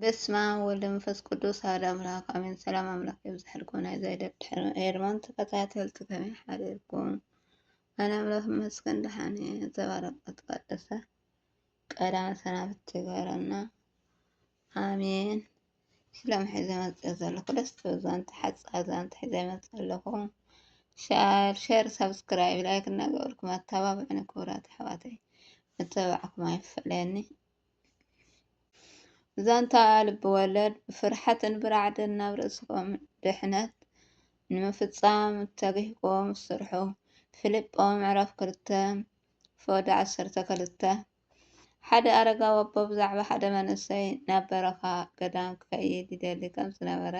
በስመ አብ ወወልድ ወመንፈስ ቅዱስ አሐዱ አምላክ አሜን። ሰላም አምላክ ይብዛሕልኩም። ናይ ዘይደብ ኤርሞን ተከታተልቲ ከመይ ሓልኩም? ኣነ ኣምላኽ ይመስገን ደሓን እየ። ዘባረቀት ቀደሰ ቀዳመ ሰናብት ይግበረልና አሜን። ሽሎም ሒዘ መፅእ ዘለኹ ደስ ትብል ዛንታ ሓፃር ዛንታ ሒዘ መፅእ ኣለኹ። ሸር ሰብስክራይብ ላይክ እናገበርኩም ኣተባብዕኒ ክቡራት ኣሕዋተይ ምትብባዕኩም ኣይፍለየኒ። ዛንታ ልቢ ወለድ ብፍርሓትን ብራዕድን ናብ ርእስኩም ድሕነት ንምፍፃም ተግሂቦም ዝስርሑ ፊልጶም ምዕራፍ 2 ፎድ 12 ሓደ ኣረጋዊ ኣቦ ብዛዕባ ሓደ መንእሰይ ናብ በረኻ ገዳም ክከይድ ይደሊ ከም ዝነበረ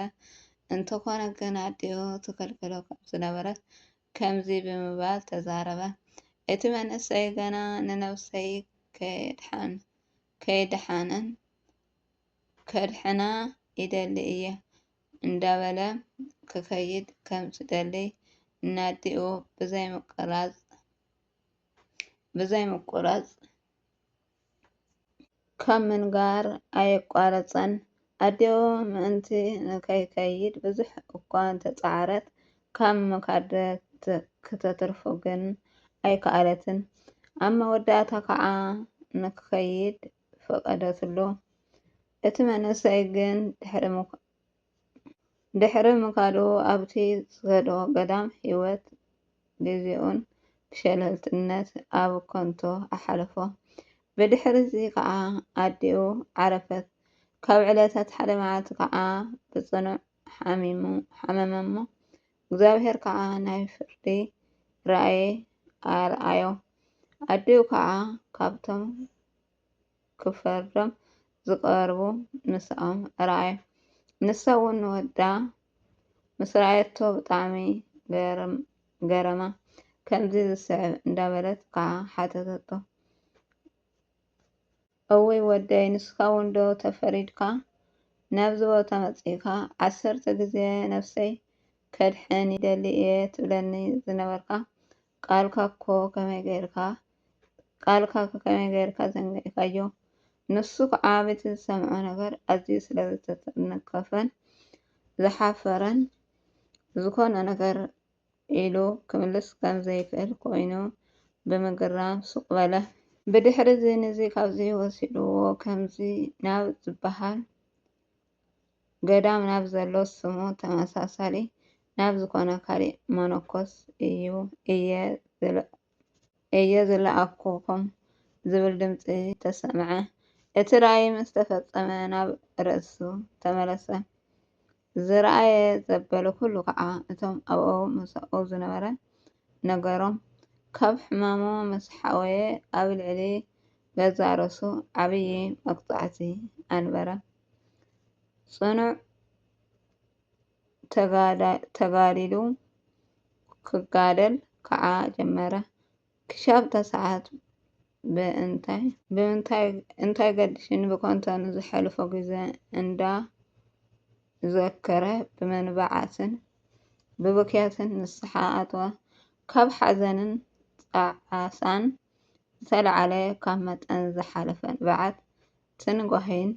እንተኾነ ግን ኣዴኡ ትከልክሎ ከም ዝነበረት ከምዚ ብምባል ተዛረበ። እቲ መንእሰይ ገና ንነብሰይ ከድሕና ይደሊ እየ እንዳበለ ክከይድ ከም ዝደሊ እናዲኡ ብዘይ ምቁራፅ ከም ምንጋር ኣይቋረፀን። ኣዴኡ ምእንቲ ንከይከይድ ብዙሕ እኳ እንተፃዓረት ካብ ምካድ ክተትርፎ ግን ኣይከኣለትን። ኣብ መወዳእታ ከዓ ንክከይድ ፈቀደትሉ። እቲ መንእሰይ ግን ድሕሪ ምካዱ ኣብቲ ዝከዶ ገዳም ሂወት ግዚኡን ብሸለልትነት ኣብ ከንቱ ኣሓለፎ። ብድሕሪ እዚ ከዓ ኣዴኡ ዓረፈት። ካብ ዕለታት ሓደ መዓልቲ ከዓ ብፅኑዕ ሓመመሞ። እግዚኣብሔር ከዓ ናይ ፍርዲ ራእይ ኣርኣዮ። ኣዴኡ ከዓ ካብቶም ክፈርዶም ዝቀርቡ ንስኦም ረኣዮ። ንሳ እውን ንወዳ ምስ ረኣየቶ ብጣዕሚ ገረማ። ከምዚ ዝስዕብ እንዳበለት ከዓ ሓተተቶ፣ እወይ ወደይ ንስካ እውን ዶ ተፈሪድካ ናብዚ ቦታ መፂካ 10 ግዜ ነብሰይ ከድሕን ይደሊ እየ ትብለኒ ዝነበርካ ቃልካ ከመይ ገይርካ ዘንጊዕካዮ? ንሱ ከዓ በቲ ዝሰምዖ ነገር ኣዝዩ ስለዝተነከፈን ዝሓፈረን ዝኮነ ነገር ኢሉ ክምልስ ከም ዘይክእል ኮይኑ ብምግራም ሱቅ በለ። ብድሕሪ እዚ ነዚ ካብዚ ወሲድዎ ከምዚ ናብ ዝበሃል ገዳም ናብ ዘሎ ስሙ ተመሳሳሊ ናብ ዝኮነ ካሊእ መነኮስ እየ ዝለኣኩኩም ዝብል ድምፂ ተሰምዐ። እቲ ራእይ ምስ ተፈፀመ ናብ ርእሱ ተመለሰ። ዝረኣየ ዘበለ ኩሉ ከዓ እቶም ኣብኡ ምስኡ ዝነበረ ነገሮም። ካብ ሕማሙ ምስ ሓወየ ኣብ ልዕሊ ገዛ ርእሱ ዓብይ መቅፃዕቲ ኣንበረ። ፅኑዕ ተጋዲሉ ክጋደል ከዓ ጀመረ። ክሻብ ተሰዓት እንታይ ገዲሽን ብከንቱ ንዝሐለፎ ግዜ እንዳዘከረ ብምንባዓትን ብብክያትን ንስሓ ኣተወ። ካብ ሓዘንን ፃዓሳን ዝተለዓለ ካብ መጠን ዝሓለፈ ንብዓት ትንጓሆን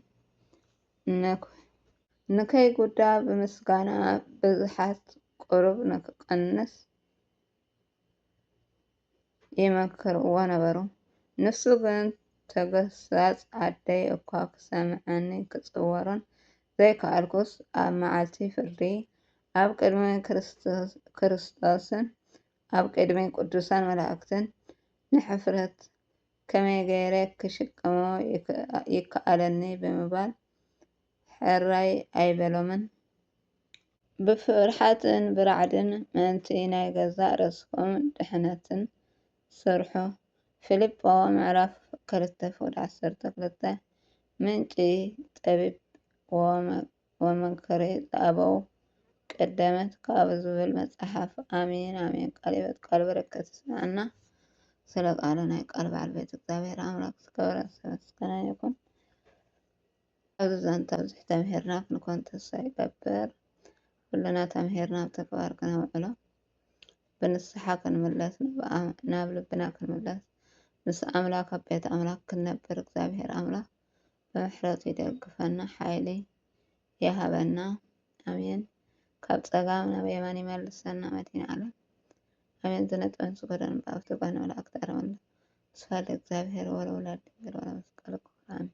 ንከይጉዳእ ብምስጋና ብዙሓት ቁሩብ ንክቀንስ ይመክርዎ ነበሩ። ንሱ ግን ተገሳፅ ኣደይ እኳ ክሰምዐኒ ክፅወሮን ዘይከኣልኩስ ኣብ መዓልቲ ፍርዲ ኣብ ቅድሚ ክርስቶስን ኣብ ቅድሚ ቅዱሳን መላእክትን ንሕፍረት ከመይ ገይረ ክሽከሞ ይከኣለኒ ብምባል ሕራይ ኣይበሎምን። ብፍርሓትን ብራዕድን ምእንቲ ናይ ገዛእ ርእስኩም ድሕነትን ስርሑ። ፊልጶ ምዕራፍ 2 ፎድ 12 ምንጪ ጠቢብ ወመምከሪ ዘኣበው ቀዳመት ካብ ዝብል መፅሓፍ። አሜን አሜን። ቃል ሕይወት ቃል በረከት ይስመዐና። ስለ ቃሉ ናይ ቃል በዓል ቤት እግዚአብሔር አምላክ ዝከበረ ዝተመስገነ ይኩን። ኣብዚ ዛንታ ብዙሕ ተምሂርና ክንኮን ተስፋ ይገብር። ኩልና ተምሂርና ብተግባር ክነውዕሎ ብንስሓ ክንምለስ ናብ ልብና ክንምለስ ምስ ኣምላክ ኣብ ቤት ኣምላክ ክንነብር እግዚአብሔር ኣምላክ ብምሕረቱ ይደግፈና ሓይሊ ይሃበና ኣሜን። ካብ ፀጋም ናብ የማን ይመልሰና መድኃኔ ዓለም ኣሜን። ዝነጥበን ዝጎደን ብኣፍቲ ጓል መላእክቲ ኣረምለ ስፋል እግዚአብሔር ወለወላድ ድንግል ወለመስቀል ክቡር አሜን።